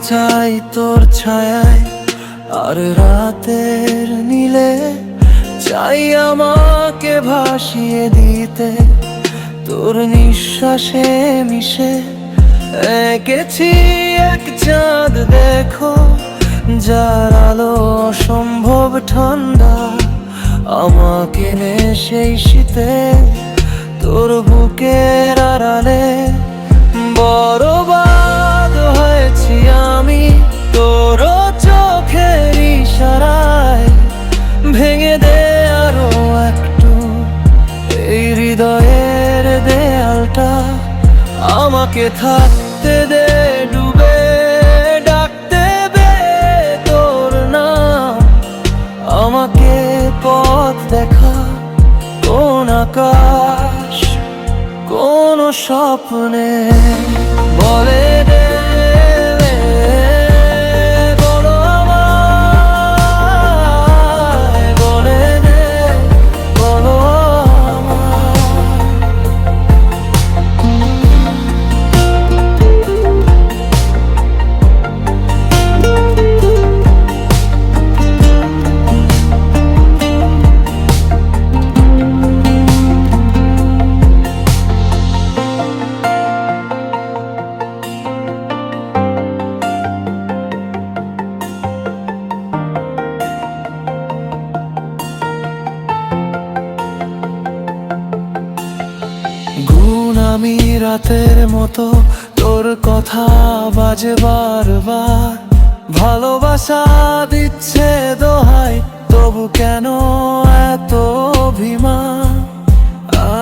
চাই তোর ছায়ায় আর রাতের নীলে, চাই আমাকে ভাসিয়ে দিতে তোর নিঃশ্বাসে মিশে। এঁকেছি এক চাঁদ দেখো, যার আলো অসম্ভব ঠান্ডা, আমাকে নে সেই শীতে তোর বুকের আড়ালে। বরবাদ হয়েছি আমি তোর চোখের ইশারায়, ভেঙে দে আরো একটু এই হৃদয়ের দেয়ালটা। আমাকে থাকতে দে ডুবে, ডাকতে দে তোর নাম, আমাকে পথ দেখা কোন আকাশ কোন স্বপ্নে বলে দে। বলো আমায়, বলে দে, বলো আমি রাতের মতো তোর কথা বাজে বারবার, ভালোবাসা দিচ্ছে দোহাই তবু কেন এত অভিমান।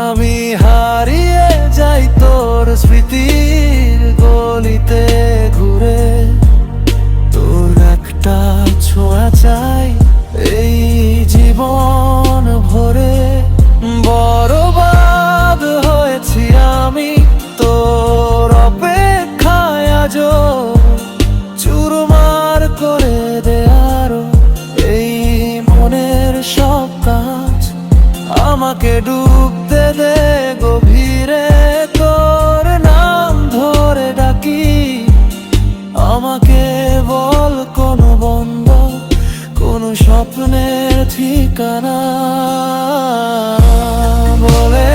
আমি হারিয়ে যাই তোর স্মৃতির গলিতে ঘুরে, তোর একটা ছোঁয়া চাই এই জীবন ভরে। বরবাদ হয়েছি আমি তোর অপেক্ষায়, আজও চুরমার করে দে আরো এই মনের সব কাজ। আমাকে ডুবতে দে গভীরে তোর নাম ধরে ডাকি, আমাকে বল কোন বন্ধ কোন স্বপ্নের ঠিকানা বলে